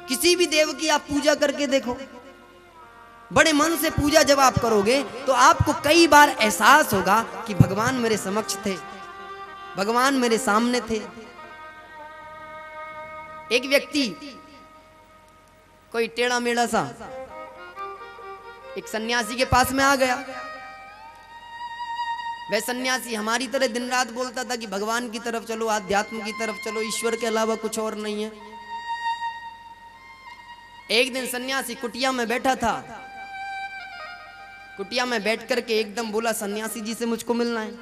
किसी भी देव की आप पूजा करके देखो, बड़े मन से पूजा जब आप करोगे तो आपको कई बार एहसास होगा कि भगवान मेरे समक्ष थे, भगवान मेरे सामने थे। एक व्यक्ति कोई टेढ़ा मेढ़ा सा एक सन्यासी के पास में आ गया। वह सन्यासी हमारी तरह दिन रात बोलता था कि भगवान की तरफ चलो, आध्यात्म की तरफ चलो, ईश्वर के अलावा कुछ और नहीं है। एक दिन सन्यासी कुटिया में बैठा था, कुटिया में बैठ करके एकदम बोला, सन्यासी जी से मुझको मिलना है।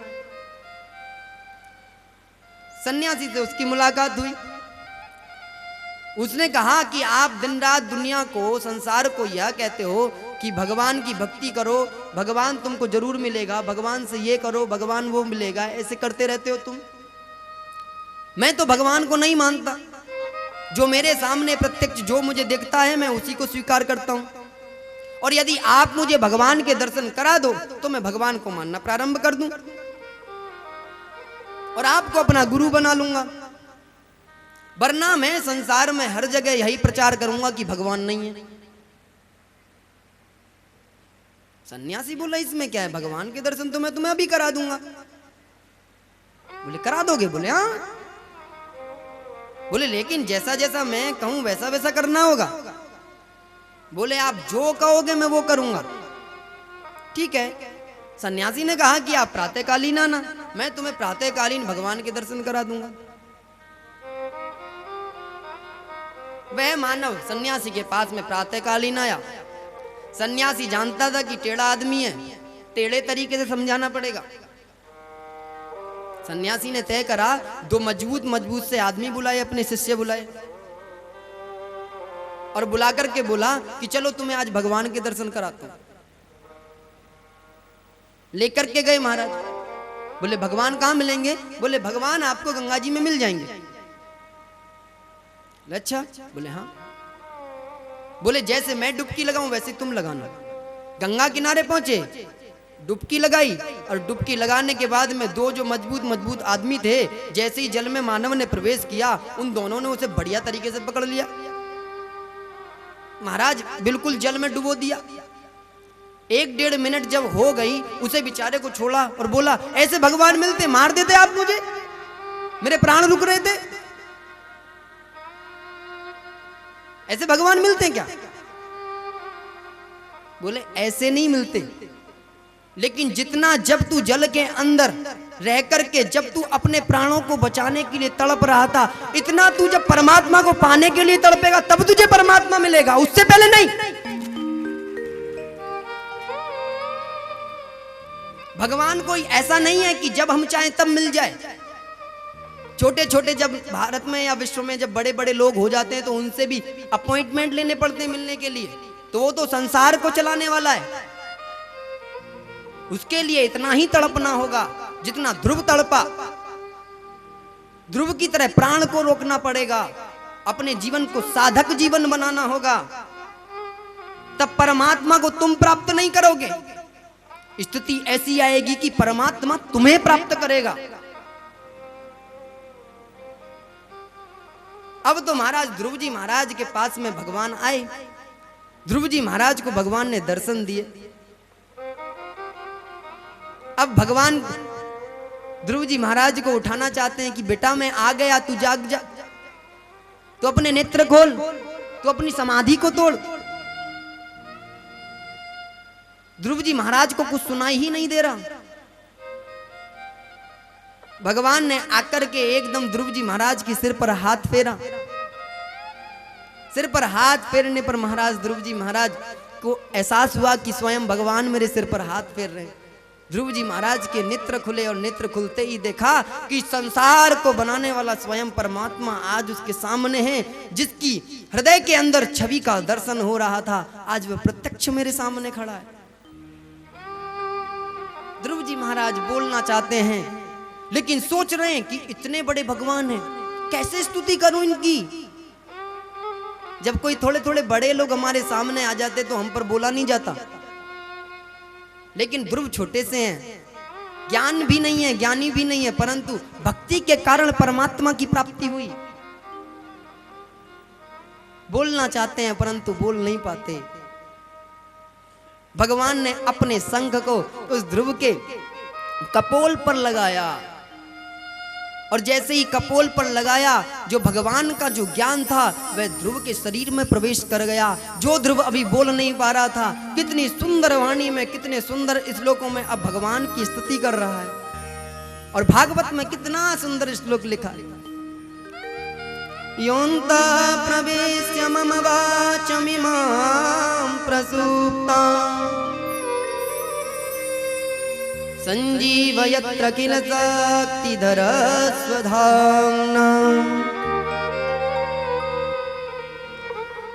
सन्यासी से उसकी मुलाकात हुई। उसने कहा कि आप दिन रात दुनिया को, संसार को यह कहते हो कि भगवान की भक्ति करो, भगवान तुमको जरूर मिलेगा, भगवान से ये करो, भगवान वो मिलेगा, ऐसे करते रहते हो तुम। मैं तो भगवान को नहीं मानता, जो मेरे सामने प्रत्यक्ष जो मुझे दिखता है मैं उसी को स्वीकार करता हूं, और यदि आप मुझे भगवान के दर्शन करा दो तो मैं भगवान को मानना प्रारंभ कर दूं और आपको अपना गुरु बना लूंगा, वरना मैं संसार में हर जगह यही प्रचार करूंगा कि भगवान नहीं है। सन्यासी बोला, इसमें क्या है, भगवान के दर्शन तो मैं तुम्हें अभी करा दूंगा। बोले, करा दोगे? बोले, हाँ। बोले, लेकिन जैसा जैसा मैं कहूं वैसा वैसा करना होगा। बोले, आप जो कहोगे मैं वो करूंगा। ठीक है। सन्यासी ने कहा कि आप प्रातःकालीन आना, मैं तुम्हें प्रातःकालीन भगवान के दर्शन करा दूंगा। वह मानव सन्यासी के पास में प्रातःकालीन आया। सन्यासी जानता था कि टेढ़ा आदमी है, टेढ़े तरीके से समझाना पड़ेगा। सन्यासी ने तय करा, दो मजबूत से आदमी बुलाए, अपने शिष्य बुलाए और बुला करके बोला कि चलो तुम्हें आज भगवान के दर्शन कराता हूं। लेकर के गए महाराज। बोले, भगवान कहां मिलेंगे? बोले, भगवान आपको गंगा जी में मिल जाएंगे। अच्छा? बोले, हाँ। बोले, जैसे मैं डुबकी लगाऊं वैसे तुम लगाना। गंगा किनारे पहुंचे, डुबकी लगाई, और डुबकी लगाने के बाद में दो जो मजबूत आदमी थे, जैसे ही जल में मानव ने प्रवेश किया, उन दोनों ने उसे बढ़िया तरीके से पकड़ लिया। महाराज बिल्कुल जल में डुबो दिया। 1-1.5 मिनट जब हो गई, उसे बेचारे को छोड़ा और बोला, ऐसे भगवान मिलते, मार देते आप मुझे, मेरे प्राण रुक रहे थे। ऐसे भगवान मिलते हैं क्या? बोले, ऐसे नहीं मिलते, लेकिन जितना जब तू जल के अंदर रह करके जब तू अपने प्राणों को बचाने के लिए तड़प रहा था, इतना तू जब परमात्मा को पाने के लिए तड़पेगा तब तुझे परमात्मा मिलेगा, उससे पहले नहीं। भगवान कोई ऐसा नहीं है कि जब हम चाहें तब मिल जाए। छोटे छोटे जब भारत में या विश्व में जब बड़े बड़े लोग हो जाते हैं तो उनसे भी अपॉइंटमेंट लेने पड़ते हैं मिलने के लिए, तो वो तो संसार को चलाने वाला है, उसके लिए इतना ही तड़पना होगा जितना ध्रुव तड़पा। ध्रुव की तरह प्राण को रोकना पड़ेगा, अपने जीवन को साधक जीवन बनाना होगा, तब परमात्मा को तुम प्राप्त नहीं करोगे। स्थिति ऐसी आएगी कि परमात्मा तुम्हें प्राप्त करेगा। अब तो महाराज ध्रुव जी महाराज के पास में भगवान आए। ध्रुव जी महाराज को भगवान ने दर्शन दिए। अब भगवान ध्रुव जी महाराज को उठाना चाहते हैं कि बेटा मैं आ गया, तू जाग जा, तू अपने नेत्र खोल, तू अपनी समाधि को तोड़। ध्रुव जी महाराज को कुछ सुनाई ही नहीं दे रहा। भगवान ने आकर के एकदम ध्रुव जी महाराज के सिर पर हाथ फेरा। सिर पर हाथ फेरने पर महाराज ध्रुव जी महाराज को एहसास हुआ कि स्वयं भगवान मेरे सिर पर हाथ फेर रहे हैं। ध्रुव जी महाराज के नेत्र खुले और नेत्र खुलते ही देखा कि संसार को बनाने वाला स्वयं परमात्मा आज उसके सामने है, जिसकी हृदय के अंदर छवि का दर्शन हो रहा था, आज वह प्रत्यक्ष मेरे सामने खड़ा है। ध्रुव जी महाराज बोलना चाहते हैं लेकिन सोच रहे हैं कि इतने बड़े भगवान हैं, कैसे स्तुति करूं इनकी। जब कोई थोड़े थोड़े बड़े लोग हमारे सामने आ जाते तो हम पर बोला नहीं जाता, लेकिन ध्रुव छोटे से हैं, ज्ञान भी नहीं है, ज्ञानी भी नहीं है, परंतु भक्ति के कारण परमात्मा की प्राप्ति हुई। बोलना चाहते हैं परंतु बोल नहीं पाते। भगवान ने अपने शंख को उस ध्रुव के कपोल पर लगाया और जैसे ही कपोल पर लगाया, जो भगवान का जो ज्ञान था वह ध्रुव के शरीर में प्रवेश कर गया। जो ध्रुव अभी बोल नहीं पा रहा था, कितनी सुंदर वाणी में, कितने सुंदर श्लोकों में अब भगवान की स्तुति कर रहा है। और भागवत में कितना सुंदर श्लोक लिखा है, योन्ता प्रवेश्य मम वाचमिमां प्रसूप्तां संजीवयत्र किल शक्तिधर स्वधाम्ना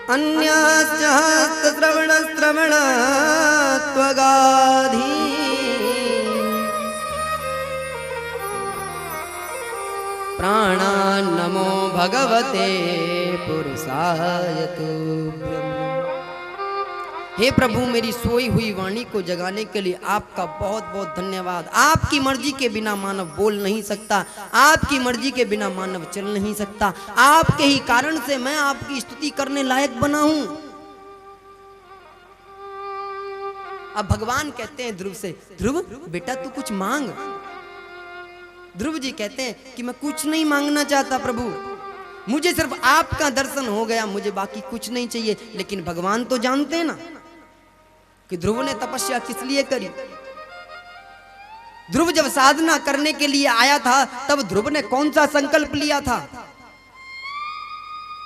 अन्यश्च हस्तश्रवणश्रवणत्वगाधी प्राणान्नमो भगवते पुरुषाय तुभ्यम्। हे प्रभु, मेरी सोई हुई वाणी को जगाने के लिए आपका बहुत बहुत धन्यवाद। आपकी मर्जी के बिना मानव बोल नहीं सकता, आपकी मर्जी के बिना मानव चल नहीं सकता। आपके ही कारण से मैं आपकी स्तुति करने लायक बना हूं। अब भगवान कहते हैं ध्रुव से, ध्रुव बेटा तू कुछ मांग। ध्रुव जी कहते हैं कि मैं कुछ नहीं मांगना चाहता प्रभु, मुझे सिर्फ आपका दर्शन हो गया, मुझे बाकी कुछ नहीं चाहिए। लेकिन भगवान तो जानते हैं ना कि ध्रुव ने तपस्या किस लिए करी। ध्रुव जब साधना करने के लिए आया था तब ध्रुव ने कौन सा संकल्प लिया था।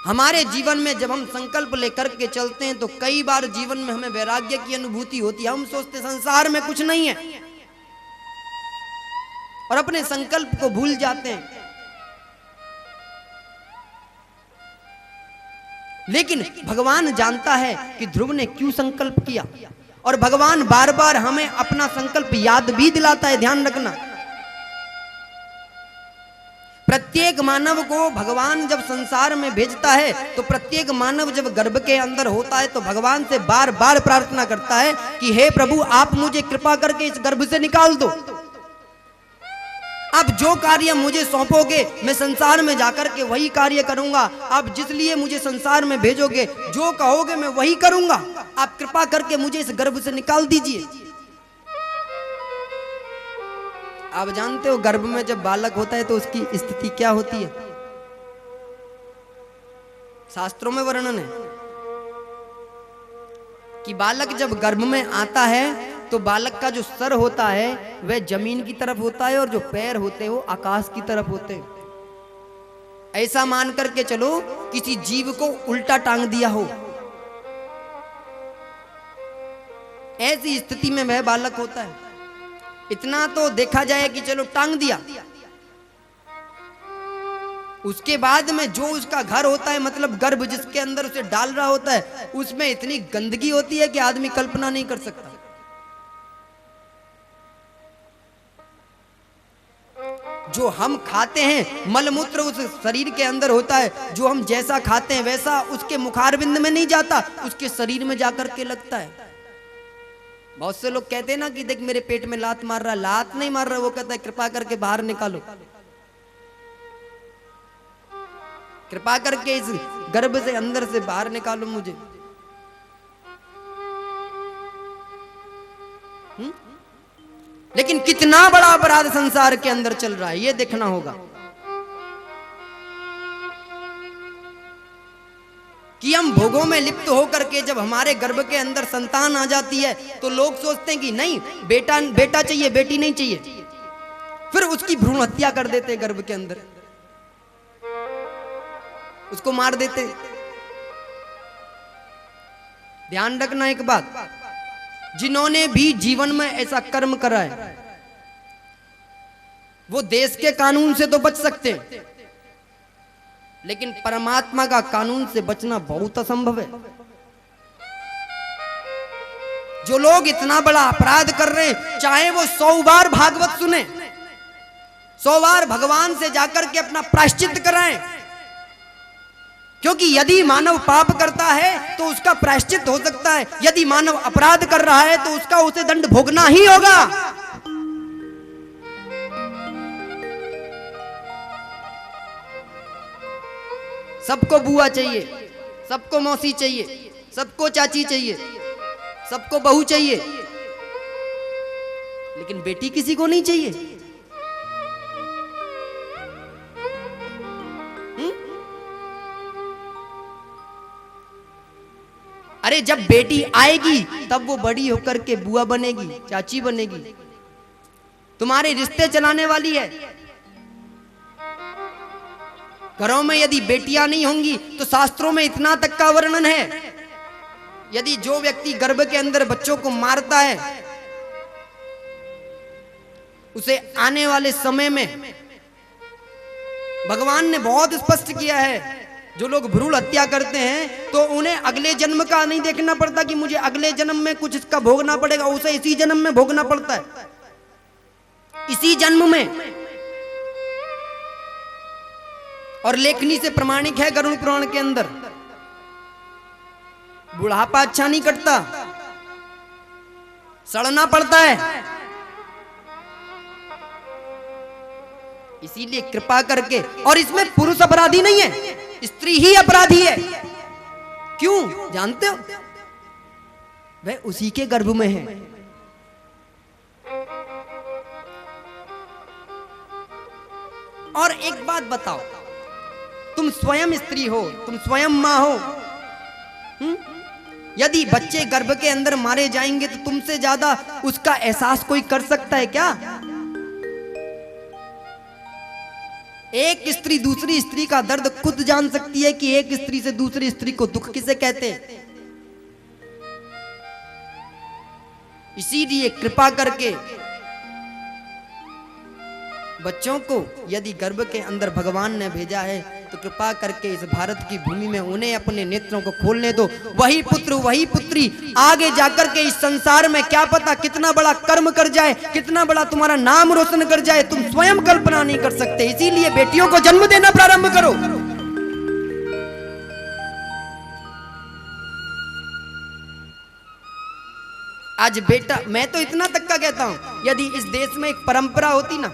हमारे जीवन में जब हम संकल्प लेकर के चलते हैं तो कई बार जीवन में हमें वैराग्य की अनुभूति होती है। हम सोचते संसार में कुछ नहीं है और अपने संकल्प को भूल जाते हैं। लेकिन भगवान जानता है कि ध्रुव ने क्यों संकल्प किया और भगवान बार बार हमें अपना संकल्प याद भी दिलाता है। ध्यान रखना, प्रत्येक मानव को भगवान जब संसार में भेजता है तो प्रत्येक मानव जब गर्भ के अंदर होता है तो भगवान से बार बार प्रार्थना करता है कि हे प्रभु, आप मुझे कृपा करके इस गर्भ से निकाल दो। अब जो कार्य मुझे सौंपोगे मैं संसार में जाकर के वही कार्य करूंगा। आप जिस लिए मुझे संसार में भेजोगे, जो कहोगे मैं वही करूंगा। आप कृपा करके मुझे इस गर्भ से निकाल दीजिए। आप जानते हो गर्भ में जब बालक होता है तो उसकी स्थिति क्या होती है, शास्त्रों में वर्णन है कि बालक जब गर्भ में आता है तो बालक का जो सर होता है वह जमीन की तरफ होता है और जो पैर होते हैं वो आकाश की तरफ होते हैं। ऐसा मान करके चलो किसी जीव को उल्टा टांग दिया हो, ऐसी स्थिति में वह बालक होता है। इतना तो देखा जाए कि चलो टांग दिया, उसके बाद में जो उसका घर होता है, मतलब गर्भ जिसके अंदर उसे डाल रहा होता है, उसमें इतनी गंदगी होती है कि आदमी कल्पना नहीं कर सकता। जो हम खाते हैं मलमूत्र उस शरीर के अंदर होता है, जो हम जैसा खाते हैं वैसा उसके मुखारबिंद में नहीं जाता, उसके शरीर में जाकर के लगता है। बहुत से लोग कहते हैं ना कि देख मेरे पेट में लात मार रहा है, लात नहीं मार रहा, वो कहता है कृपा करके बाहर निकालो, कृपा करके इस गर्भ से अंदर से बाहर निकालो मुझे। लेकिन कितना बड़ा अपराध संसार के अंदर चल रहा है ये देखना होगा कि हम भोगों में लिप्त होकर के जब हमारे गर्भ के अंदर संतान आ जाती है तो लोग सोचते हैं कि नहीं बेटा बेटा चाहिए, बेटी नहीं चाहिए, फिर उसकी भ्रूण हत्या कर देते गर्भ के अंदर, उसको मार देते। ध्यान रखना एक बात, जिन्होंने भी जीवन में ऐसा कर्म करा है वो देश के कानून से तो बच सकते हैं, लेकिन परमात्मा का कानून से बचना बहुत असंभव है। जो लोग इतना बड़ा अपराध कर रहे हैं, चाहे वो 100 बार भागवत सुने, 100 बार भगवान से जाकर के अपना प्रायश्चित कराएं, क्योंकि यदि मानव पाप करता है तो उसका प्रायश्चित हो सकता है, यदि मानव अपराध कर रहा है तो उसका उसे दंड भोगना ही होगा। सबको बुआ चाहिए, सबको मौसी चाहिए, सबको चाची चाहिए, सबको बहू चाहिए, लेकिन बेटी किसी को नहीं चाहिए। अरे जब बेटी आएगी तब वो बड़ी होकर के बुआ बनेगी, चाची बनेगी, तुम्हारे रिश्ते चलाने वाली है। घरों में यदि बेटियां नहीं होंगी तो शास्त्रों में इतना तक का वर्णन है, यदि जो व्यक्ति गर्भ के अंदर बच्चों को मारता है उसे आने वाले समय में भगवान ने बहुत स्पष्ट किया है, जो लोग भ्रूण हत्या करते हैं तो उन्हें अगले जन्म का नहीं देखना पड़ता कि मुझे अगले जन्म में कुछ इसका भोगना पड़ेगा, उसे इसी जन्म में भोगना पड़ता है, इसी जन्म में। और लेखनी से प्रमाणिक है गरुड़ पुराण के अंदर, बुढ़ापा अच्छा नहीं कटता, सड़ना पड़ता है। इसीलिए कृपा करके, और इसमें पुरुष अपराधी नहीं है, स्त्री ही अपराधी है। क्यों जानते हो? वह उसी के गर्भ में है। और एक बात बताओ, तुम स्वयं स्त्री हो, तुम स्वयं मां हो, यदि बच्चे गर्भ के अंदर मारे जाएंगे तो तुमसे ज्यादा उसका एहसास कोई कर सकता है क्या? एक स्त्री दूसरी स्त्री का दर्द खुद जान सकती है कि एक स्त्री से दूसरी स्त्री को दुख किसे कहते हैं। इसीलिए कृपा करके बच्चों को यदि गर्भ के अंदर भगवान ने भेजा है तो कृपा करके इस भारत की भूमि में उन्हें अपने नेत्रों को खोलने दो। वही पुत्र वही पुत्री आगे जाकर के इस संसार में क्या पता कितना बड़ा कर्म कर जाए, कितना बड़ा तुम्हारा नाम रोशन कर जाए, तुम स्वयं कल्पना नहीं कर सकते। इसीलिए बेटियों को जन्म देना प्रारंभ करो। आज बेटा, मैं तो इतना तक का कहता हूं, यदि इस देश में एक परंपरा होती ना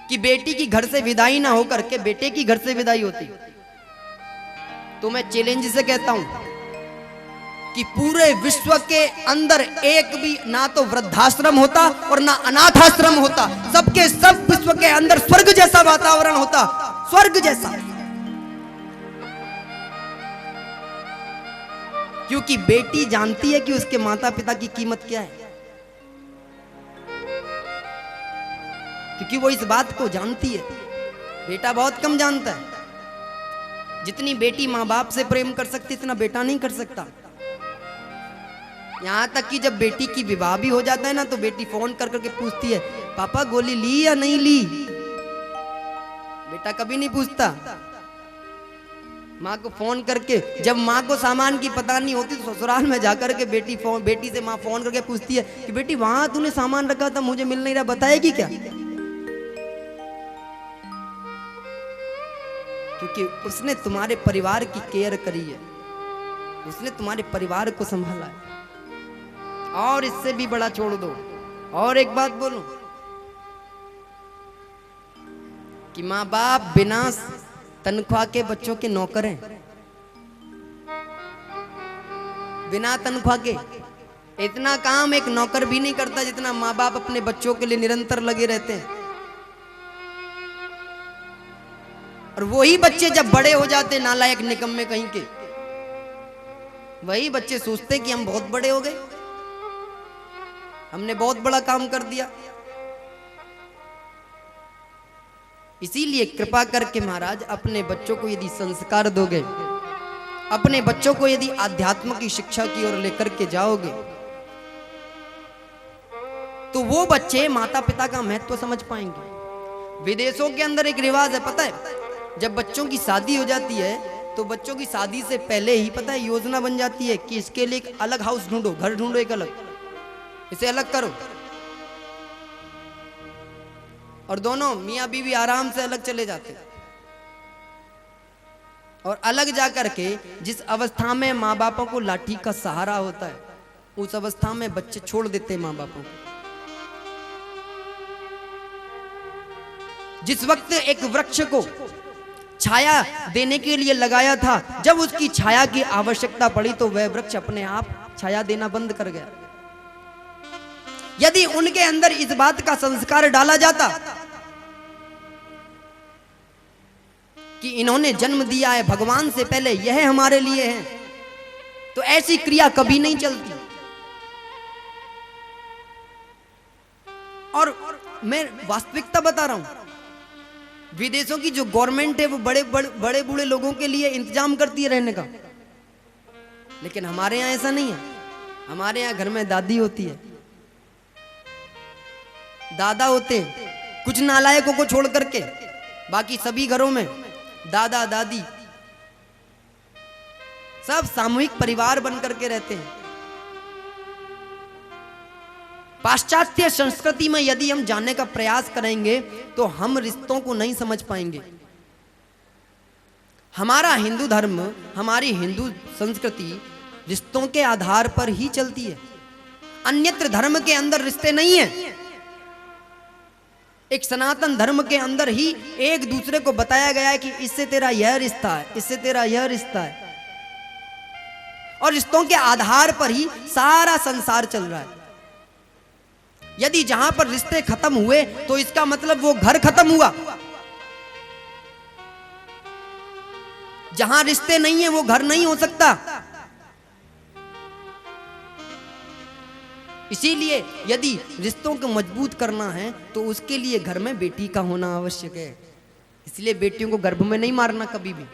कि बेटी की घर से विदाई ना होकर के बेटे की घर से विदाई होती, तो मैं चैलेंज से कहता हूं कि पूरे विश्व के अंदर एक भी ना तो वृद्धाश्रम होता और ना अनाथाश्रम होता, सबके सब विश्व के अंदर स्वर्ग जैसा वातावरण होता, स्वर्ग जैसा। क्योंकि बेटी जानती है कि उसके माता पिता की कीमत क्या है, क्योंकि वो इस बात को जानती है। बेटा बहुत कम जानता है। जितनी बेटी माँ बाप से प्रेम कर सकती इतना बेटा नहीं कर सकता। यहां तक कि जब बेटी की विवाह भी हो जाता है ना तो बेटी फोन कर करके पूछती है, पापा गोली ली या नहीं ली। बेटा कभी नहीं पूछता। माँ को फोन करके, जब माँ को सामान की पता नहीं होती तो ससुराल में जाकर के बेटी से माँ फोन करके पूछती है कि बेटी वहां तूने सामान रखा था मुझे मिल नहीं रहा, बताएगी क्या? क्योंकि उसने तुम्हारे परिवार की केयर करी है, उसने तुम्हारे परिवार को संभाला है। और इससे भी बड़ा छोड़ दो, और एक बात बोलूं कि माँ बाप बिना तनख्वाह के बच्चों के नौकर हैं, बिना तनख्वाह के। इतना काम एक नौकर भी नहीं करता जितना माँ बाप अपने बच्चों के लिए निरंतर लगे रहते हैं। और वही बच्चे जब बड़े हो जाते नालायक निकम्मे कहीं के, वही बच्चे सोचते कि हम बहुत बड़े हो गए, हमने बहुत बड़ा काम कर दिया। इसीलिए कृपा करके महाराज अपने बच्चों को यदि संस्कार दोगे, अपने बच्चों को यदि आध्यात्म की शिक्षा की ओर लेकर के जाओगे तो वो बच्चे माता पिता का महत्व समझ पाएंगे। विदेशों के अंदर एक रिवाज है, पता है, जब बच्चों की शादी हो जाती है तो बच्चों की शादी से पहले ही पता है योजना बन जाती है कि इसके लिए एक अलग हाउस ढूंढो, घर ढूंढो एक अलग, इसे अलग करो। और दोनों मियां बीवी आराम से अलग चले जाते हैं। और अलग जाकर के जिस अवस्था में माँ बापों को लाठी का सहारा होता है उस अवस्था में बच्चे छोड़ देते हैं माँ बापों को। जिस वक्त एक वृक्ष को छाया देने के लिए लगाया था, जब उसकी छाया की आवश्यकता पड़ी तो वह वृक्ष अपने आप छाया देना बंद कर गया। यदि उनके अंदर इस बात का संस्कार डाला जाता कि इन्होंने जन्म दिया है भगवान से पहले, यह हमारे लिए है, तो ऐसी क्रिया कभी नहीं चलती। और मैं वास्तविकता बता रहा हूं, विदेशों की जो गवर्नमेंट है वो बड़े बूढ़े लोगों के लिए इंतजाम करती है रहने का, लेकिन हमारे यहां ऐसा नहीं है। हमारे यहां घर में दादी होती है, दादा होते हैं, कुछ नालायकों को छोड़ करके बाकी सभी घरों में दादा दादी सब सामूहिक परिवार बन करके रहते हैं। पाश्चात्य संस्कृति में यदि हम जानने का प्रयास करेंगे तो हम रिश्तों को नहीं समझ पाएंगे। हमारा हिंदू धर्म, हमारी हिंदू संस्कृति रिश्तों के आधार पर ही चलती है। अन्यत्र धर्म के अंदर रिश्ते नहीं है। एक सनातन धर्म के अंदर ही एक दूसरे को बताया गया है कि इससे तेरा यह रिश्ता है, इससे तेरा यह रिश्ता है, और रिश्तों के आधार पर ही सारा संसार चल रहा है। यदि जहां पर रिश्ते खत्म हुए तो इसका मतलब वो घर खत्म हुआ। जहां रिश्ते नहीं है वो घर नहीं हो सकता। इसीलिए यदि रिश्तों को मजबूत करना है तो उसके लिए घर में बेटी का होना आवश्यक है। इसलिए बेटियों को गर्भ में नहीं मारना कभी भी,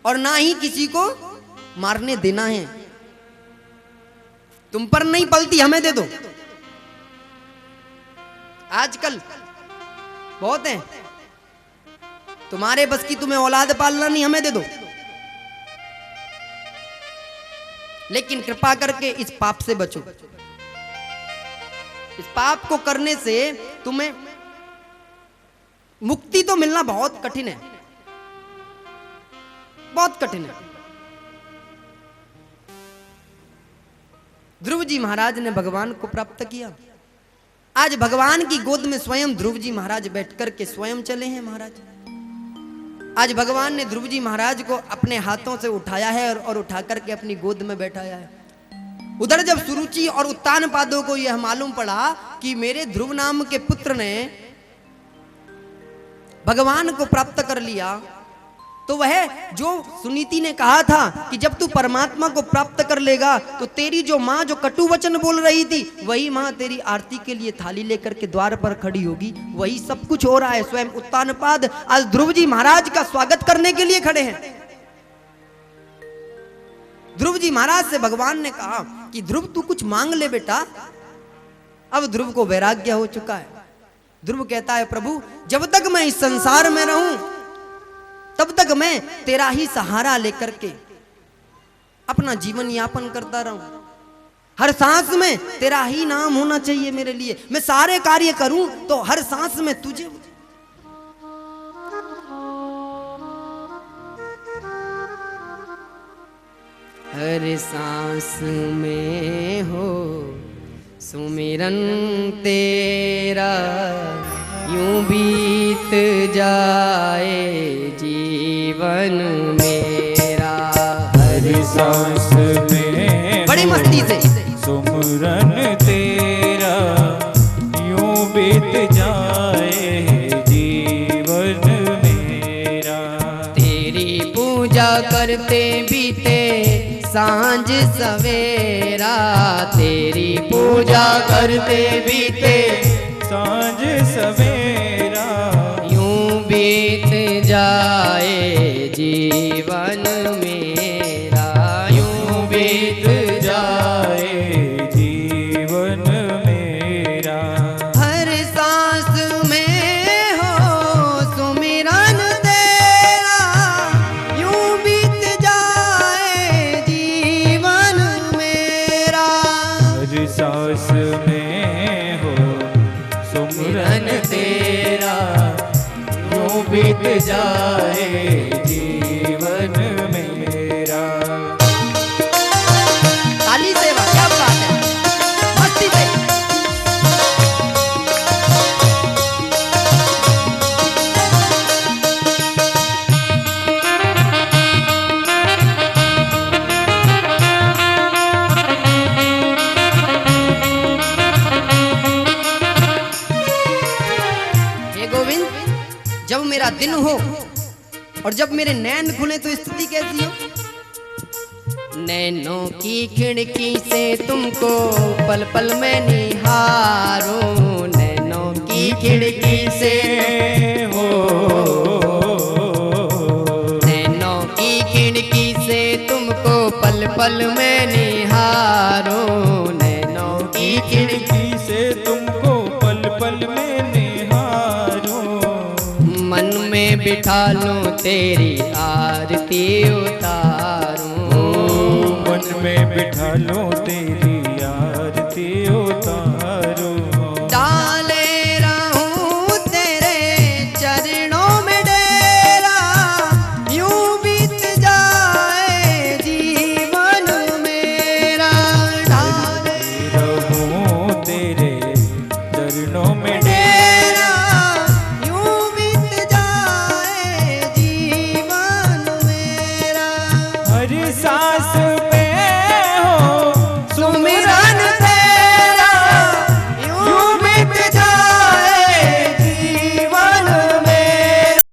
और ना ही किसी को मारने देना है। तुम पर नहीं पलती, हमें दे दो। आजकल बहुत है, तुम्हारे बस की तुम्हें औलाद पालना नहीं, हमें दे दो। लेकिन कृपा करके इस पाप से बचो। इस पाप को करने से तुम्हें मुक्ति तो मिलना बहुत कठिन है, बहुत कठिन है। ध्रुव जी महाराज ने भगवान को प्राप्त किया। आज भगवान की गोद में स्वयं ध्रुव जी महाराज बैठकर के स्वयं चले हैं महाराज। आज भगवान ने ध्रुव जी महाराज को अपने हाथों से उठाया है और उठा करके अपनी गोद में बैठाया है। उधर जब सुरुचि और उत्तान पादों को यह मालूम पड़ा कि मेरे ध्रुव नाम के पुत्र ने भगवान को प्राप्त कर लिया, तो वह जो सुनीति ने कहा था कि जब तू परमात्मा को प्राप्त कर लेगा तो तेरी जो माँ जो कटु वचन बोल रही थी, वही माँ तेरी आरती के लिए थाली लेकर के द्वार पर खड़ी होगी। वही सब कुछ हो रहा है। स्वयं उत्तानपाद आज ध्रुव जी महाराज का स्वागत करने के लिए खड़े हैं। ध्रुव जी महाराज से भगवान ने कहा कि ध्रुव तू कुछ मांग ले बेटा। अब ध्रुव को वैराग्य हो चुका है। ध्रुव कहता है प्रभु जब तक मैं इस संसार में रहूं तब तक मैं तेरा ही सहारा लेकर के अपना जीवन यापन करता रहूं। हर सांस में तेरा ही नाम होना चाहिए मेरे लिए। मैं सारे कार्य करूं तो हर सांस में तुझे। हर सांस में हो सुमिरन तेरा, यूं बीत जाए जीवन मेरा। हर सांस में बड़ी मस्ती से सुमिरन तेरा, यूं बीत जाए जीवन मेरा। तेरी पूजा करते बीते सांझ सवेरा, तेरी पूजा करते बीते सांझ सवेरा, यूं बीत जाए जीवन मेरा, यूं बीत जाए जीवन मेरा। हर सांस में हो सुमिरन तेरा, यूं बीत जाए जीवन मेरा। हर सांस में हो सुमिरन तेरा, यूं बीत जाए जीवन मेरा। ताली सेवा क्या बात है, मस्ती से। जब मेरा दिन हो और जब मेरे नैन खुले तो स्थिति कैसी हो? नैनों की खिड़की से तुमको पल पल में निहारूं, नैनों की खिड़की से हो, नैनों की खिड़की से तुमको पल पल में निहारूं, नैनों की खिड़की से तुमको पल पल में निहारूं, मन में बिठा लूं तेरी आरती उतारूं, मन में बिठा लो तेरी आरती